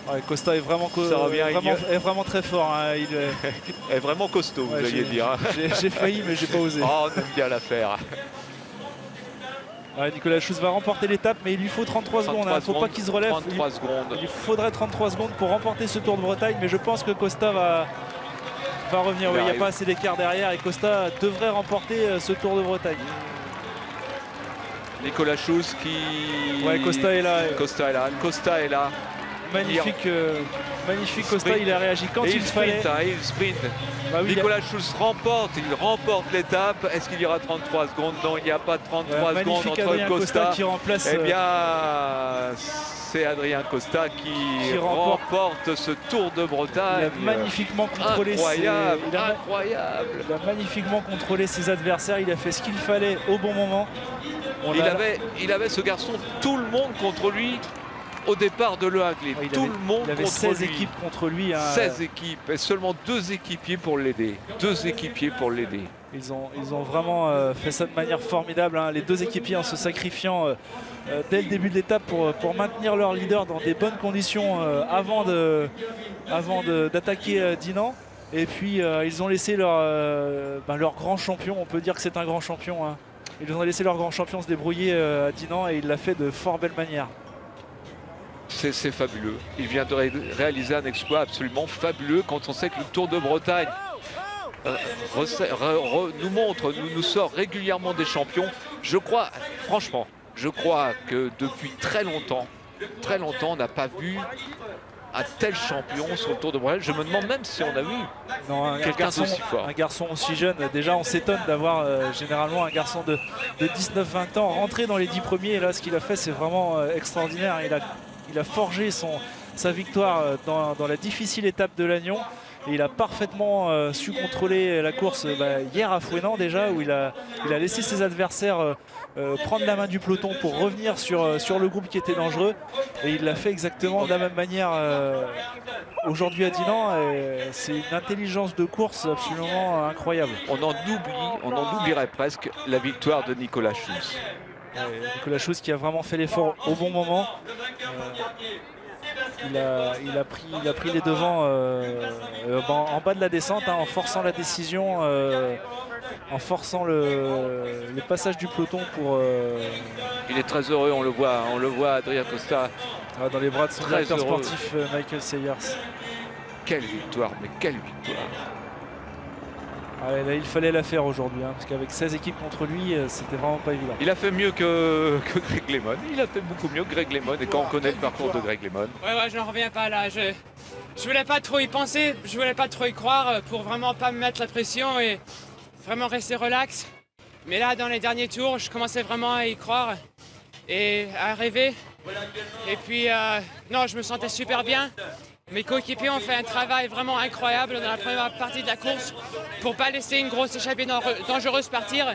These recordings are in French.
Ouais, Costa est vraiment, est vraiment très fort. Hein. Il est vraiment costaud, vous alliez dire. Hein. J'ai failli, mais j'ai pas osé. Oh, on aime bien la faire. Ouais, Nicolas Schulz va remporter l'étape, mais il lui faut 33 secondes. Il ne faut pas qu'il se relève. 33 secondes. Il lui faudrait 33 secondes pour remporter ce Tour de Bretagne, mais je pense que Costa va revenir. Oui, il n'y a pas assez d'écart derrière et Costa devrait remporter ce Tour de Bretagne. Nicolas Schulz qui... Ouais, Costa est là. Costa est là. Costa est là. Magnifique, magnifique Costa, il a réagi quand il fallait. Il sprint. Bah oui, Nicolas Schulz il remporte l'étape. Est-ce qu'il y aura 33 secondes? Non, il n'y a pas de 33 secondes entre Adrien Costa qui remplace. Eh bien, c'est Adrien Costa qui remporte ce Tour de Bretagne. Il a magnifiquement contrôlé. Incroyable. Il a magnifiquement contrôlé ses adversaires. Il a fait ce qu'il fallait au bon moment. Il avait ce garçon, tout le monde contre lui. Au départ de Le Hagley, tout le monde contre lui. Il avait 16 équipes contre lui. Hein. 16 équipes et seulement 2 équipiers pour l'aider. 2 équipiers pour l'aider. Ils ont vraiment fait ça de manière formidable. Hein. Les 2 équipiers en se sacrifiant dès le début de l'étape pour maintenir leur leader dans des bonnes conditions avant d'attaquer Dinan. Et puis ils ont laissé leur grand champion, on peut dire que c'est un grand champion. Hein. Ils ont laissé leur grand champion se débrouiller à Dinan et il l'a fait de fort belle manière. C'est fabuleux. Il vient de réaliser un exploit absolument fabuleux quand on sait que le Tour de Bretagne nous sort régulièrement des champions. Franchement, je crois que depuis très longtemps, on n'a pas vu un tel champion sur le Tour de Bretagne. Je me demande même si on a vu quelqu'un d'aussi fort. Un garçon aussi jeune. Déjà, on s'étonne d'avoir généralement un garçon de 19-20 ans rentré dans les 10 premiers. Et là, ce qu'il a fait, c'est vraiment extraordinaire. Il a forgé sa victoire dans la difficile étape de Lannion. Et il a parfaitement su contrôler la course hier à Fouesnant déjà, où il a laissé ses adversaires prendre la main du peloton pour revenir sur le groupe qui était dangereux. Et il l'a fait exactement de la même manière aujourd'hui à Dinan. C'est une intelligence de course absolument incroyable. On en oublierait presque la victoire de Nicolas Schulz. Nicolas Schulz qui a vraiment fait l'effort au bon moment. Il a pris les devants en bas de la descente, hein, en forçant la décision, en forçant le passage du peloton pour... Il est très heureux, on le voit Adrien Costa. Dans les bras de son directeur sportif Michael Sayers. Quelle victoire, mais quelle victoire! Ouais, là, il fallait la faire aujourd'hui, hein, parce qu'avec 16 équipes contre lui, c'était vraiment pas évident. Il a fait mieux que Greg LeMond. Il a fait beaucoup mieux que Greg LeMond. Et quand on connaît le parcours de Greg LeMond. Ouais, je n'en reviens pas là. Je voulais pas trop y penser, je voulais pas trop y croire pour vraiment pas me mettre la pression et vraiment rester relax. Mais là, dans les derniers tours, je commençais vraiment à y croire et à rêver. Et puis, non, je me sentais super bien. Mes coéquipiers ont fait un travail vraiment incroyable dans la première partie de la course pour ne pas laisser une grosse échappée dangereuse partir.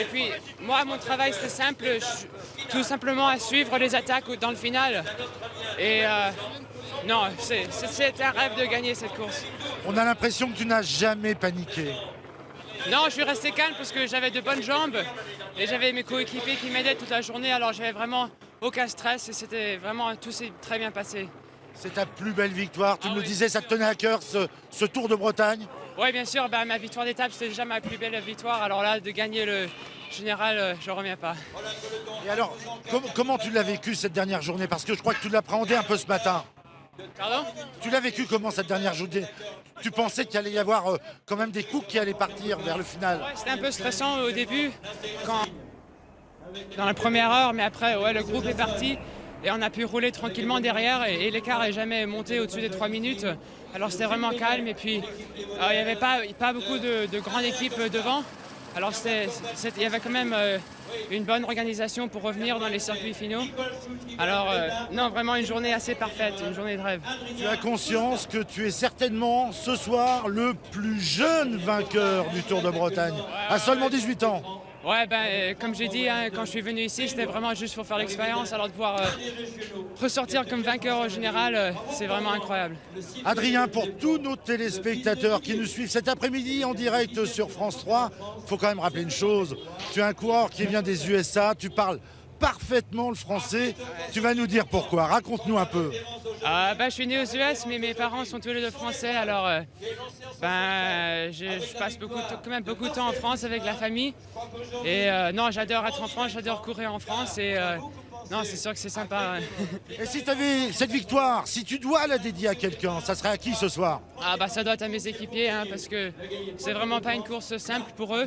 Et puis, moi, mon travail, c'était simple, tout simplement à suivre les attaques dans le final. Et non, c'est un rêve de gagner cette course. On a l'impression que tu n'as jamais paniqué. Non, je suis resté calme parce que j'avais de bonnes jambes et j'avais mes coéquipiers qui m'aidaient toute la journée. Alors, j'avais vraiment aucun stress et c'était vraiment, tout s'est très bien passé. C'est ta plus belle victoire, tu me le disais, ça te tenait à cœur ce Tour de Bretagne? Oui, bien sûr, ma victoire d'étape, c'était déjà ma plus belle victoire. Alors là, de gagner le général, je ne reviens pas. Et alors, comment tu l'as vécu cette dernière journée? Parce que je crois que tu l'appréhendais un peu ce matin. Pardon? Tu l'as vécu comment cette dernière journée? Tu pensais qu'il allait y avoir quand même des coups qui allaient partir vers le final? Ouais, c'était un peu stressant au début, dans la première heure, mais après, ouais, le groupe est parti. Et on a pu rouler tranquillement derrière et l'écart n'est jamais monté au-dessus des 3 minutes. Alors c'était vraiment calme et puis il n'y avait pas beaucoup de grandes équipes devant. Alors il y avait quand même une bonne organisation pour revenir dans les circuits finaux. Alors non, vraiment une journée assez parfaite, une journée de rêve. Tu as conscience que tu es certainement ce soir le plus jeune vainqueur du Tour de Bretagne, à seulement 18 ans. Ouais, comme j'ai dit, hein, quand je suis venu ici, c'était vraiment juste pour faire l'expérience. Alors de pouvoir ressortir comme vainqueur au général, c'est vraiment incroyable. Adrien, pour tous nos téléspectateurs qui nous suivent cet après-midi en direct sur France 3, il faut quand même rappeler une chose. Tu es un coureur qui vient des USA, tu parles parfaitement le français. Tu vas nous dire pourquoi. Raconte-nous un peu. Je suis né aux US, mais mes parents sont tous les deux français, alors je passe quand même beaucoup de temps en France avec la famille. Et non, j'adore être en France, j'adore courir en France et non, c'est sûr que c'est sympa. Et si tu avais cette victoire, si tu dois la dédier à quelqu'un, ça serait à qui ce soir? Ça doit être à mes équipiers, parce que c'est vraiment pas une course simple pour eux.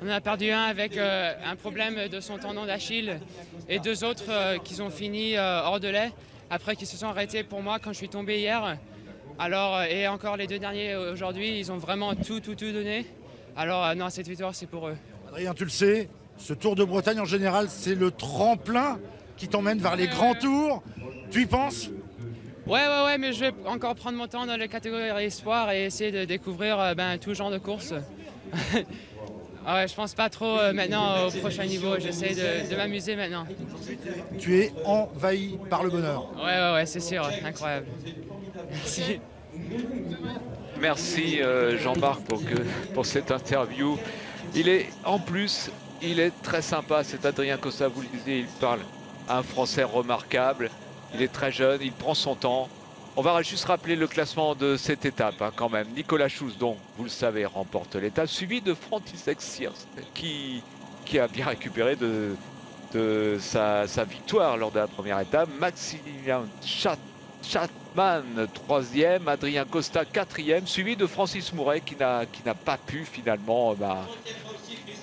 On a perdu un avec un problème de son tendon d'Achille et deux autres qui ont fini hors de lait après qu'ils se sont arrêtés pour moi quand je suis tombé hier. Alors, et encore les deux derniers aujourd'hui, ils ont vraiment tout donné. Alors non, cette victoire c'est pour eux. Adrien, tu le sais, ce Tour de Bretagne en général, c'est le tremplin qui t'emmène vers les grands tours. Tu y penses? Ouais, mais je vais encore prendre mon temps dans les catégories espoir et essayer de découvrir tout genre de courses. Je pense pas trop maintenant au prochain niveau, j'essaie de m'amuser maintenant. Tu es envahi par le bonheur. Ouais, c'est sûr, incroyable. Merci. Merci Jean-Marc pour cette interview. Il est très sympa, cet Adrien Costa, vous le disiez, il parle un français remarquable, il est très jeune, il prend son temps. On va juste rappeler le classement de cette étape quand même. Nicolas Schulz, donc, vous le savez, remporte l'étape, suivi de František Sierks qui a bien récupéré de sa victoire lors de la première étape. Maximilian Schachmann, 3e, Adrien Costa, 4e, suivi de Francis Mouret qui n'a pas pu finalement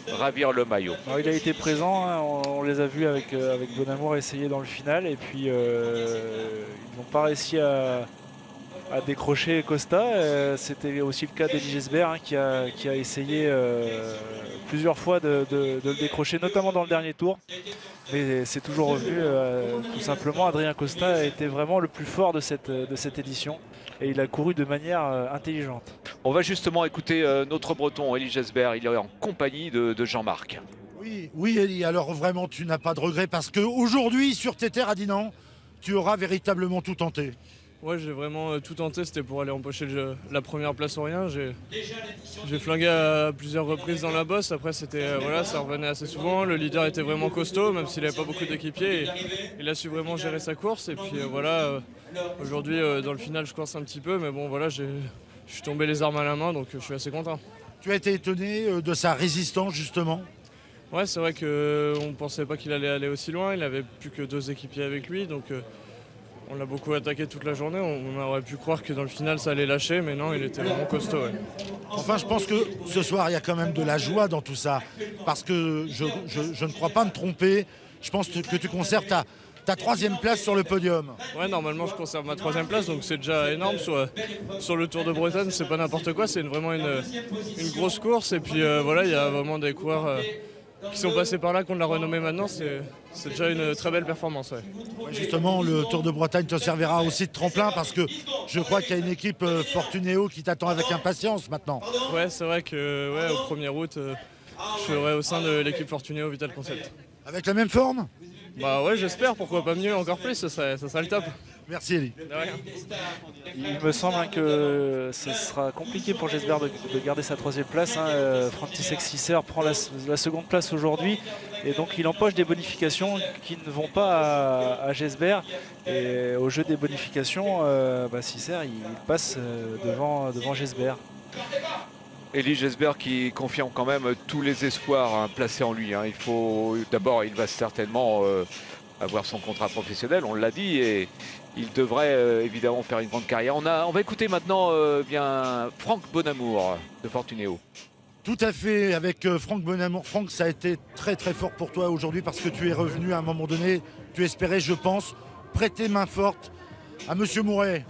ravir le maillot. Alors, il a été présent, on les a vus avec Bonamour essayer dans le final et puis ils n'ont pas réussi à décrocher Costa. C'était aussi le cas d'Elie Gesbert qui a essayé plusieurs fois de le décrocher, notamment dans le dernier tour. Mais c'est toujours revenu, tout simplement. Adrien Costa a été vraiment le plus fort de cette édition et il a couru de manière intelligente. On va justement écouter notre breton, Elie Gesbert. Il est en compagnie de Jean-Marc. Oui, Elie, alors vraiment, tu n'as pas de regret parce qu'aujourd'hui, sur tes terres à Dinan, tu auras véritablement tout tenté. Ouais, j'ai vraiment tout tenté, c'était pour aller empocher la première place ou rien. J'ai flingué à plusieurs reprises dans la bosse, après ça revenait assez souvent. Le leader était vraiment costaud, même s'il n'avait pas beaucoup d'équipiers. Il a su vraiment gérer sa course et puis aujourd'hui dans le final je course un petit peu, mais bon voilà, je suis tombé les armes à la main, donc je suis assez content. Tu as été étonné de sa résistance justement? Ouais, c'est vrai qu'on ne pensait pas qu'il allait aller aussi loin, il n'avait plus que 2 équipiers avec lui, donc on l'a beaucoup attaqué toute la journée. On aurait pu croire que dans le final ça allait lâcher, mais non, il était vraiment costaud. Ouais. Enfin, je pense que ce soir il y a quand même de la joie dans tout ça, parce que je ne crois pas me tromper. Je pense que tu conserves ta 3e place sur le podium. Ouais, normalement je conserve ma 3e place, donc c'est déjà énorme. Sur le Tour de Bretagne, c'est pas n'importe quoi, c'est vraiment une grosse course. Et puis il y a vraiment des coureurs qui sont passés par là, qu'on l'a renommé maintenant, c'est déjà une très belle performance. Ouais. Justement, le Tour de Bretagne te servira aussi de tremplin parce que je crois qu'il y a une équipe Fortunéo qui t'attend avec impatience maintenant. Ouais, c'est vrai que au 1er août, je serai au sein de l'équipe Fortunéo Vital Concept. Avec la même forme? Bah ouais, j'espère, pourquoi pas mieux, encore plus, ça serait le top. Merci Elie. De rien. Il me semble que ce sera compliqué pour Gesbert de garder sa 3e place. František Sierks prend la 2e place aujourd'hui et donc il empoche des bonifications qui ne vont pas à Gesbert. Et au jeu des bonifications, Sierks il passe devant Gesbert. Elie Gesbert qui confirme quand même tous les espoirs placés en lui. Il va certainement avoir son contrat professionnel, on l'a dit, et il devrait évidemment faire une grande carrière. On va écouter maintenant Franck Bonamour de Fortunéo. Tout à fait, avec Franck Bonamour. Franck, ça a été très très fort pour toi aujourd'hui parce que tu es revenu à un moment donné, tu espérais, je pense, prêter main forte à Monsieur Mouret.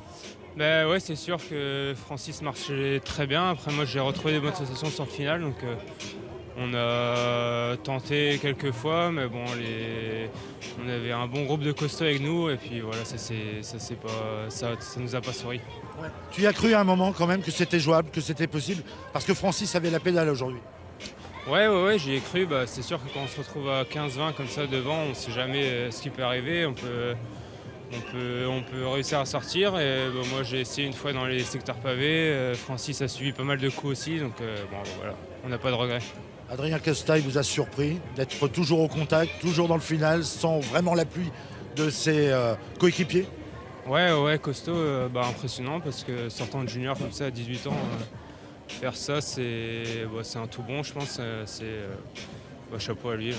Ouais, c'est sûr que Francis marchait très bien. Après, moi, j'ai retrouvé des bonnes sensations sur le final. Donc, on a tenté quelques fois, mais bon, on avait un bon groupe de costauds avec nous. Et puis voilà, ça nous a pas souri. Ouais. Tu y as cru à un moment quand même que c'était jouable, que c'était possible, parce que Francis avait la pédale aujourd'hui. Ouais, j'y ai cru. C'est sûr que quand on se retrouve à 15-20 comme ça devant, on ne sait jamais ce qui peut arriver. On peut réussir à sortir et moi j'ai essayé une fois dans les secteurs pavés, Francis a suivi pas mal de coups aussi, donc voilà, on n'a pas de regrets. Adrien Costa, il vous a surpris d'être toujours au contact, toujours dans le final, sans vraiment l'appui de ses coéquipiers? Ouais, costaud, impressionnant parce que sortant de junior comme ça à 18 ans, faire ça c'est un tout bon, je pense. Chapeau à lui.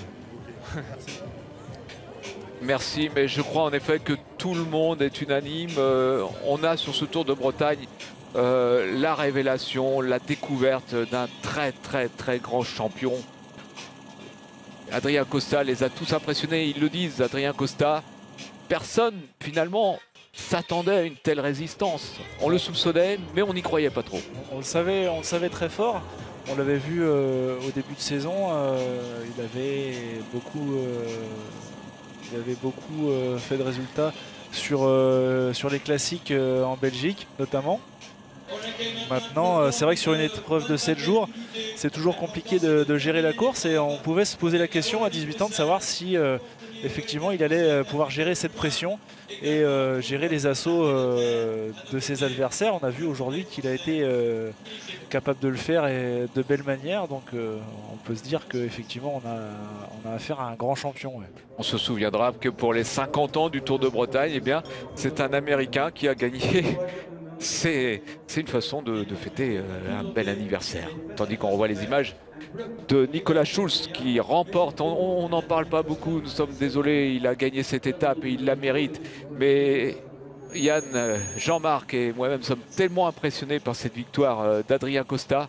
Merci, mais je crois en effet que tout le monde est unanime. On a sur ce Tour de Bretagne la révélation, la découverte d'un très très très grand champion. Adrien Costa les a tous impressionnés, ils le disent, Adrien Costa. Personne finalement s'attendait à une telle résistance. On le soupçonnait, mais on n'y croyait pas trop. On le savait très fort. On l'avait vu au début de saison. Il avait beaucoup fait de résultats sur les classiques en Belgique notamment. Maintenant, c'est vrai que sur une épreuve de 7 jours, c'est toujours compliqué de gérer la course et on pouvait se poser la question à 18 ans de savoir si effectivement il allait pouvoir gérer cette pression et gérer les assauts de ses adversaires. On a vu aujourd'hui qu'il a été capable de le faire et de belle manière, donc on peut se dire qu'effectivement on a affaire à un grand champion. Ouais. On se souviendra que pour les 50 ans du Tour de Bretagne, eh bien, c'est un Américain qui a gagné. C'est une façon de fêter un bel anniversaire. Tandis qu'on revoit les images de Nicolas Schulz qui remporte, on n'en parle pas beaucoup, nous sommes désolés, il a gagné cette étape et il la mérite. Mais Yann, Jean-Marc et moi-même sommes tellement impressionnés par cette victoire d'Adrien Costa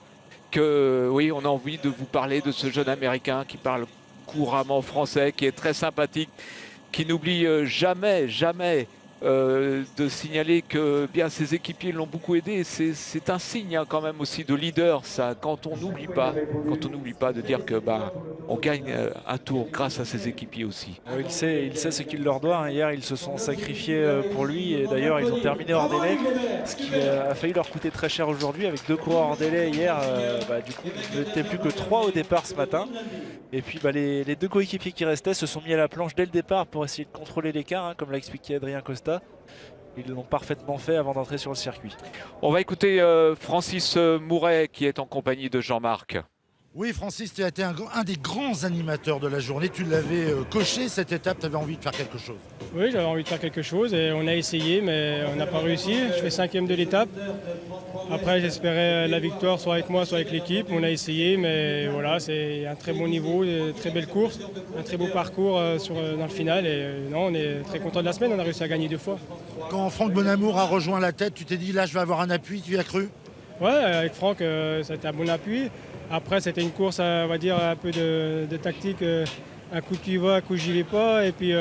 que oui, on a envie de vous parler de ce jeune Américain qui parle couramment français, qui est très sympathique, qui n'oublie jamais de signaler que bien ses équipiers l'ont beaucoup aidé. C'est un signe quand même aussi de leader, ça, quand on n'oublie pas de dire que on gagne un tour grâce à ses équipiers aussi. Il sait ce qu'il leur doit. Hier, ils se sont sacrifiés pour lui et d'ailleurs ils ont terminé hors délai, ce qui a failli leur coûter très cher aujourd'hui avec 2 coureurs hors délai hier. Du coup, il n'était plus que 3 au départ ce matin. Et puis les 2 coéquipiers qui restaient se sont mis à la planche dès le départ pour essayer de contrôler l'écart, comme l'a expliqué Adrien Costa. Ils l'ont parfaitement fait avant d'entrer sur le circuit. On va écouter Francis Mouret qui est en compagnie de Jean-Marc. Oui, Francis, tu as été un des grands animateurs de la journée. Tu l'avais coché cette étape, tu avais envie de faire quelque chose. Oui, j'avais envie de faire quelque chose et on a essayé, mais on n'a pas réussi. Je fais 5e de l'étape. Après, j'espérais la victoire soit avec moi, soit avec l'équipe. On a essayé, mais voilà, c'est un très bon niveau, une très belle course, un très beau parcours dans le final. Et non, on est très content de la semaine, on a réussi à gagner 2 fois. Quand Franck Bonamour a rejoint la tête, tu t'es dit là, je vais avoir un appui, tu y as cru? Ouais, avec Franck, ça a été un bon appui. Après, c'était une course, on va dire, un peu de tactique. Un coup tu y vas, un coup j'y vais pas. Et puis,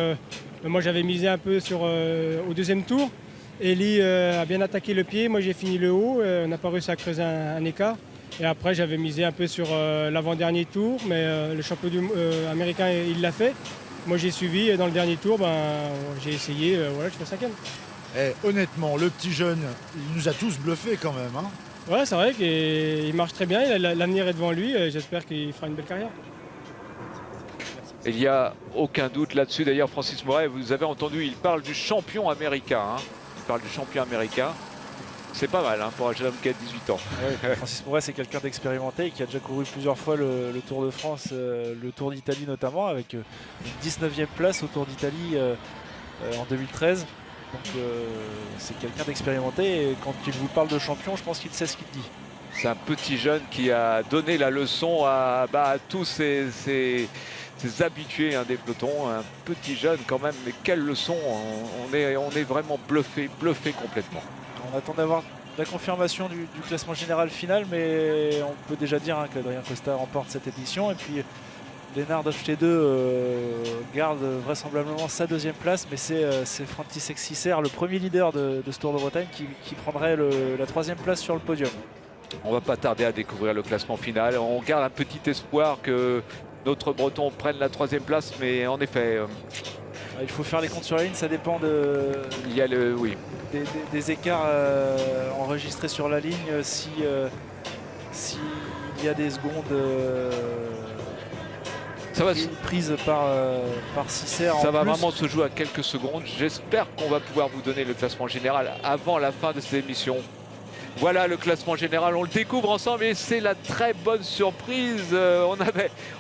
moi, j'avais misé un peu au 2e tour. Eli a bien attaqué le pied, moi j'ai fini le haut. On n'a pas réussi à creuser un écart. Et après, j'avais misé un peu sur l'avant-dernier tour. Mais le champion américain, il l'a fait. Moi, j'ai suivi. Et dans le dernier tour, j'ai essayé. Voilà, je fais 5e. Honnêtement, le petit jeune, il nous a tous bluffés quand même. Hein. Ouais, c'est vrai qu'il marche très bien, l'avenir est devant lui et j'espère qu'il fera une belle carrière. Il n'y a aucun doute là-dessus. D'ailleurs, Francis Mouret, vous avez entendu, il parle du champion américain. Il parle du champion américain. C'est pas mal pour un jeune homme qui a 18 ans. Ouais, Francis Mouret, c'est quelqu'un d'expérimenté et qui a déjà couru plusieurs fois le Tour de France, le Tour d'Italie notamment, avec une 19e place au Tour d'Italie en 2013. Donc c'est quelqu'un d'expérimenté et quand il vous parle de champion, je pense qu'il sait ce qu'il dit. C'est un petit jeune qui a donné la leçon à tous ses habitués des pelotons. Un petit jeune quand même, mais quelle leçon. On est vraiment bluffé complètement. On attend d'avoir la confirmation du classement général final, mais on peut déjà dire qu'Adrien Costa remporte cette édition. Et puis Lennard Hofstede garde vraisemblablement sa 2e place, mais c'est František Sisser, le premier leader de ce Tour de Bretagne, qui prendrait la 3e place sur le podium. On va pas tarder à découvrir le classement final. On garde un petit espoir que notre Breton prenne la 3e place, mais en effet... il faut faire les comptes sur la ligne, ça dépend il y a des écarts enregistrés sur la ligne. S'il y a des secondes... prise par Sisser. Ça va vraiment se jouer à quelques secondes. J'espère qu'on va pouvoir vous donner le classement général avant la fin de cette émission. Voilà le classement général, on le découvre ensemble et c'est la très bonne surprise.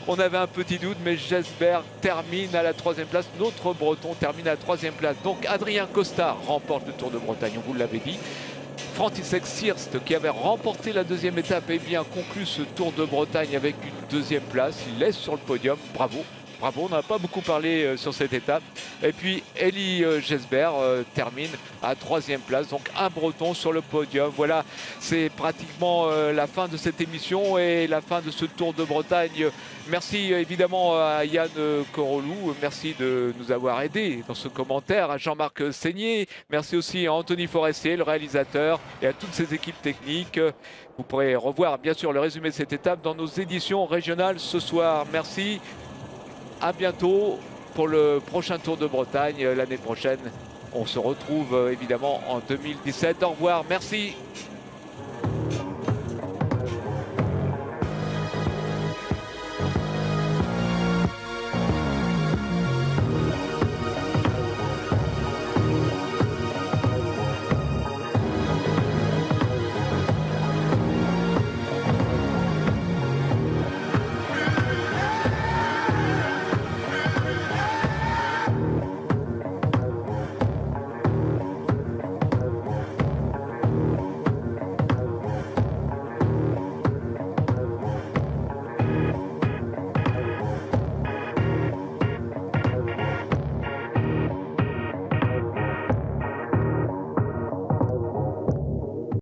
On avait un petit doute, mais Jesper termine à la 3e place. Notre Breton termine à la 3e place. Donc Adrien Costa remporte le Tour de Bretagne, on vous l'avait dit. František Sierst, qui avait remporté la 2e étape, eh bien conclut ce Tour de Bretagne avec une 2e place. Il laisse sur le podium, bravo. Bravo, on n'a pas beaucoup parlé sur cette étape. Et puis Eli Jesper termine à 3e place. Donc un Breton sur le podium. Voilà, c'est pratiquement la fin de cette émission et la fin de ce Tour de Bretagne. Merci évidemment à Yann Corolou. Merci de nous avoir aidés dans ce commentaire. À Jean-Marc Seigné. Merci aussi à Anthony Forestier, le réalisateur, et à toutes ses équipes techniques. Vous pourrez revoir bien sûr le résumé de cette étape dans nos éditions régionales ce soir. Merci. À bientôt pour le prochain Tour de Bretagne l'année prochaine. On se retrouve évidemment en 2017. Au revoir, merci.